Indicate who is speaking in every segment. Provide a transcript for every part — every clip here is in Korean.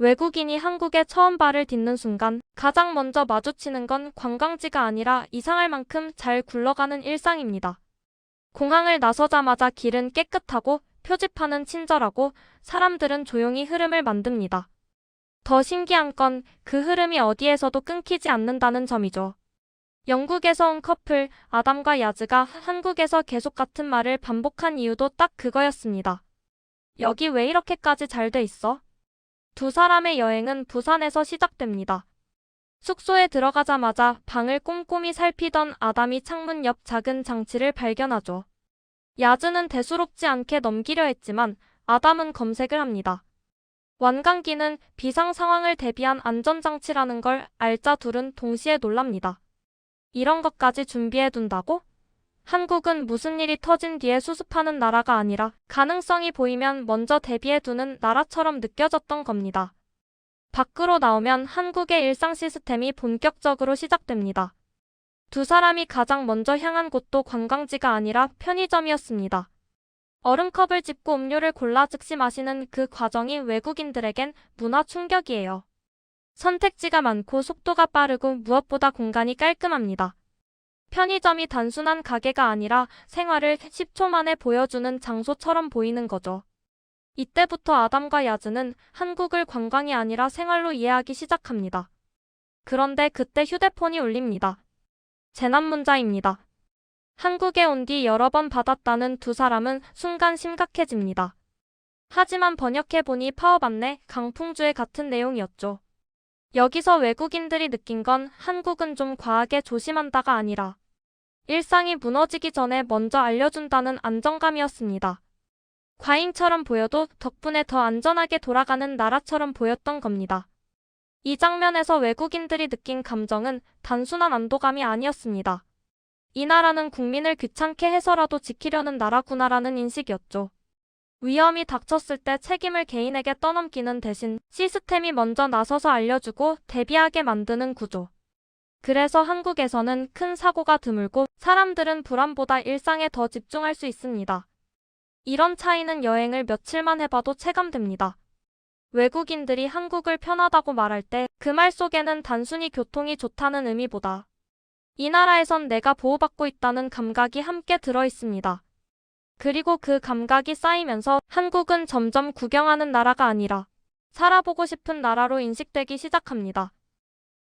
Speaker 1: 외국인이 한국에 처음 발을 딛는 순간 가장 먼저 마주치는 건 관광지가 아니라 이상할 만큼 잘 굴러가는 일상입니다. 공항을 나서자마자 길은 깨끗하고 표지판은 친절하고 사람들은 조용히 흐름을 만듭니다. 더 신기한 건 그 흐름이 어디에서도 끊기지 않는다는 점이죠. 영국에서 온 커플 아담과 야즈가 한국에서 계속 같은 말을 반복한 이유도 딱 그거였습니다. 여기 왜 이렇게까지 잘 돼 있어? 두 사람의 여행은 부산에서 시작됩니다. 숙소에 들어가자마자 방을 꼼꼼히 살피던 아담이 창문 옆 작은 장치를 발견하죠. 야즈는 대수롭지 않게 넘기려 했지만 아담은 검색을 합니다. 완강기는 비상 상황을 대비한 안전장치라는 걸 알자 둘은 동시에 놀랍니다. 이런 것까지 준비해둔다고? 한국은 무슨 일이 터진 뒤에 수습하는 나라가 아니라 가능성이 보이면 먼저 대비해두는 나라처럼 느껴졌던 겁니다. 밖으로 나오면 한국의 일상 시스템이 본격적으로 시작됩니다. 두 사람이 가장 먼저 향한 곳도 관광지가 아니라 편의점이었습니다. 얼음컵을 짚고 음료를 골라 즉시 마시는 그 과정이 외국인들에겐 문화 충격이에요. 선택지가 많고 속도가 빠르고 무엇보다 공간이 깔끔합니다. 편의점이 단순한 가게가 아니라 생활을 10초 만에 보여주는 장소처럼 보이는 거죠. 이때부터 아담과 야즈는 한국을 관광이 아니라 생활로 이해하기 시작합니다. 그런데 그때 휴대폰이 울립니다. 재난 문자입니다. 한국에 온 뒤 여러 번 받았다는 두 사람은 순간 심각해집니다. 하지만 번역해보니 파업 안내, 강풍주의 같은 내용이었죠. 여기서 외국인들이 느낀 건 한국은 좀 과하게 조심한다가 아니라 일상이 무너지기 전에 먼저 알려준다는 안정감이었습니다. 과잉처럼 보여도 덕분에 더 안전하게 돌아가는 나라처럼 보였던 겁니다. 이 장면에서 외국인들이 느낀 감정은 단순한 안도감이 아니었습니다. 이 나라는 국민을 귀찮게 해서라도 지키려는 나라구나라는 인식이었죠. 위험이 닥쳤을 때 책임을 개인에게 떠넘기는 대신 시스템이 먼저 나서서 알려주고 대비하게 만드는 구조. 그래서 한국에서는 큰 사고가 드물고 사람들은 불안보다 일상에 더 집중할 수 있습니다. 이런 차이는 여행을 며칠만 해봐도 체감됩니다. 외국인들이 한국을 편하다고 말할 때 그 말 속에는 단순히 교통이 좋다는 의미보다 이 나라에선 내가 보호받고 있다는 감각이 함께 들어 있습니다. 그리고 그 감각이 쌓이면서 한국은 점점 구경하는 나라가 아니라 살아보고 싶은 나라로 인식되기 시작합니다.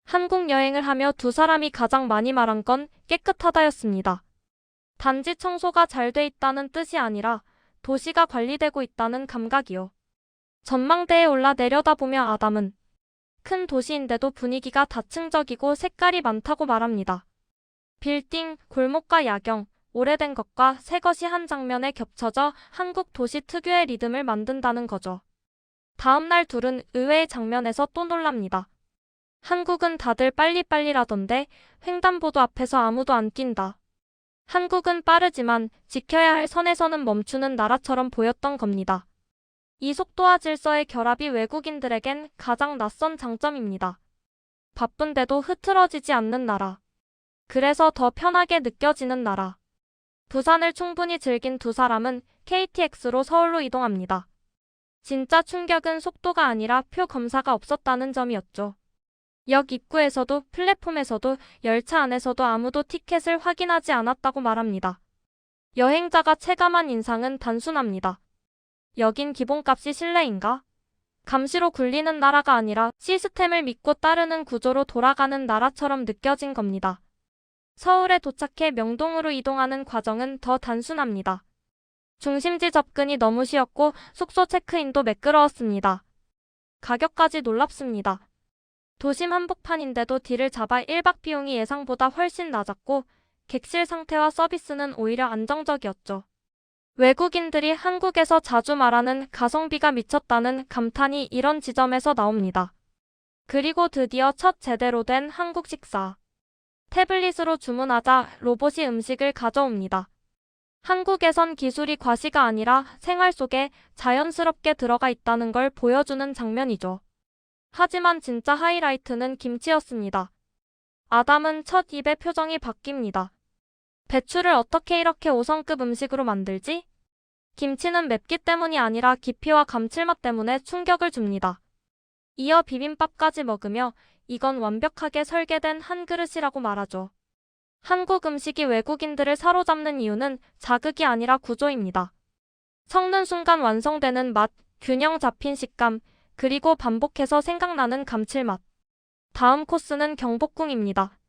Speaker 1: 한국 여행을 하며 두 사람이 가장 많이 말한 건 깨끗하다였습니다. 단지 청소가 잘 돼 있다는 뜻이 아니라 도시가 관리되고 있다는 감각이요. 전망대에 올라 내려다보며 아담은 큰 도시인데도 분위기가 다층적이고 색깔이 많다고 말합니다. 빌딩, 골목과 야경, 오래된 것과 새 것이 한 장면에 겹쳐져 한국 도시 특유의 리듬을 만든다는 거죠. 다음날 둘은 의외의 장면에서 또 놀랍니다. 한국은 다들 빨리빨리라던데 횡단보도 앞에서 아무도 안 뛴다. 한국은 빠르지만 지켜야 할 선에서는 멈추는 나라처럼 보였던 겁니다. 이 속도와 질서의 결합이 외국인들에겐 가장 낯선 장점입니다. 바쁜데도 흐트러지지 않는 나라. 그래서 더 편하게 느껴지는 나라. 부산을 충분히 즐긴 두 사람은 KTX로 서울로 이동합니다. 진짜 충격은 속도가 아니라 표 검사가 없었다는 점이었죠. 역 입구에서도 플랫폼에서도 열차 안에서도 아무도 티켓을 확인하지 않았다고 말합니다. 여행자가 체감한 인상은 단순합니다. 여긴 기본값이 실내인가? 감시로 굴리는 나라가 아니라 시스템을 믿고 따르는 구조로 돌아가는 나라처럼 느껴진 겁니다. 서울에 도착해 명동으로 이동하는 과정은 더 단순합니다. 중심지 접근이 너무 쉬웠고 숙소 체크인도 매끄러웠습니다. 가격까지 놀랍습니다. 도심 한복판인데도 딜을 잡아 1박 비용이 예상보다 훨씬 낮았고 객실 상태와 서비스는 오히려 안정적이었죠. 외국인들이 한국에서 자주 말하는 가성비가 미쳤다는 감탄이 이런 지점에서 나옵니다. 그리고 드디어 첫 제대로 된 한국 식사. 태블릿으로 주문하자 로봇이 음식을 가져옵니다. 한국에선 기술이 과시가 아니라 생활 속에 자연스럽게 들어가 있다는 걸 보여주는 장면이죠. 하지만 진짜 하이라이트는 김치였습니다. 아담은 첫 입에 표정이 바뀝니다. 배추를 어떻게 이렇게 5성급 음식으로 만들지? 김치는 맵기 때문이 아니라 깊이와 감칠맛 때문에 충격을 줍니다. 이어 비빔밥까지 먹으며 이건 완벽하게 설계된 한 그릇이라고 말하죠. 한국 음식이 외국인들을 사로잡는 이유는 자극이 아니라 구조입니다. 섞는 순간 완성되는 맛, 균형 잡힌 식감, 그리고 반복해서 생각나는 감칠맛. 다음 코스는 경복궁입니다.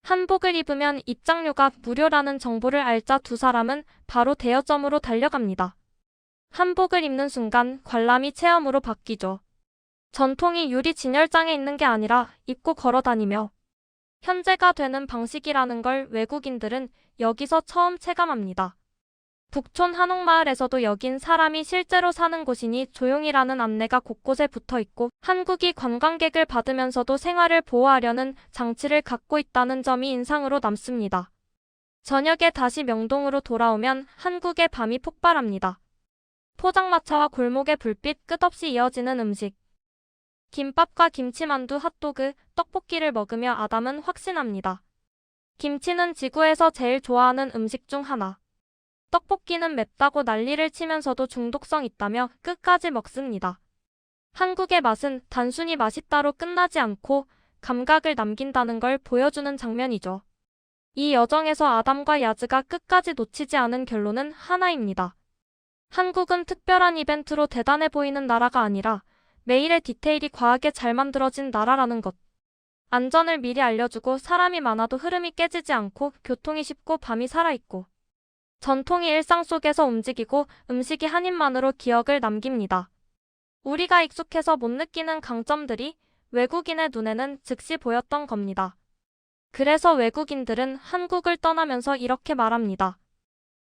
Speaker 1: 한복을 입으면 입장료가 무료라는 정보를 알자 두 사람은 바로 대여점으로 달려갑니다. 한복을 입는 순간 관람이 체험으로 바뀌죠. 전통이 유리 진열장에 있는 게 아니라 입고 걸어다니며 현재가 되는 방식이라는 걸 외국인들은 여기서 처음 체감합니다. 북촌 한옥마을에서도 여긴 사람이 실제로 사는 곳이니 조용히라는 안내가 곳곳에 붙어 있고 한국이 관광객을 받으면서도 생활을 보호하려는 장치를 갖고 있다는 점이 인상으로 남습니다. 저녁에 다시 명동으로 돌아오면 한국의 밤이 폭발합니다. 포장마차와 골목의 불빛 끝없이 이어지는 음식. 김밥과 김치만두, 핫도그, 떡볶이를 먹으며 아담은 확신합니다. 김치는 지구에서 제일 좋아하는 음식 중 하나. 떡볶이는 맵다고 난리를 치면서도 중독성 있다며 끝까지 먹습니다. 한국의 맛은 단순히 맛있다로 끝나지 않고 감각을 남긴다는 걸 보여주는 장면이죠. 이 여정에서 아담과 야즈가 끝까지 놓치지 않은 결론은 하나입니다. 한국은 특별한 이벤트로 대단해 보이는 나라가 아니라 매일의 디테일이 과하게 잘 만들어진 나라라는 것. 안전을 미리 알려주고 사람이 많아도 흐름이 깨지지 않고 교통이 쉽고 밤이 살아있고 전통이 일상 속에서 움직이고 음식이 한 입만으로 기억을 남깁니다. 우리가 익숙해서 못 느끼는 강점들이 외국인의 눈에는 즉시 보였던 겁니다. 그래서 외국인들은 한국을 떠나면서 이렇게 말합니다.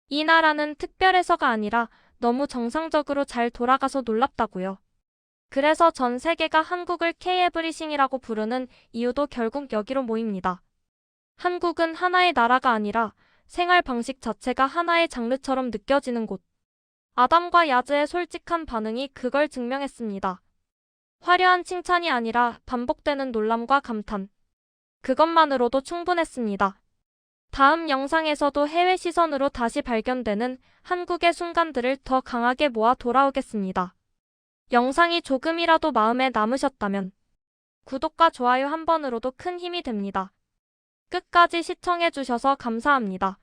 Speaker 1: 이 나라는 특별해서가 아니라 너무 정상적으로 잘 돌아가서 놀랍다고요. 그래서 전 세계가 한국을 K-에브리싱이라고 부르는 이유도 결국 여기로 모입니다. 한국은 하나의 나라가 아니라 생활 방식 자체가 하나의 장르처럼 느껴지는 곳. 아담과 야즈의 솔직한 반응이 그걸 증명했습니다. 화려한 칭찬이 아니라 반복되는 놀람과 감탄. 그것만으로도 충분했습니다. 다음 영상에서도 해외 시선으로 다시 발견되는 한국의 순간들을 더 강하게 모아 돌아오겠습니다. 영상이 조금이라도 마음에 남으셨다면 구독과 좋아요 한 번으로도 큰 힘이 됩니다. 끝까지 시청해주셔서 감사합니다.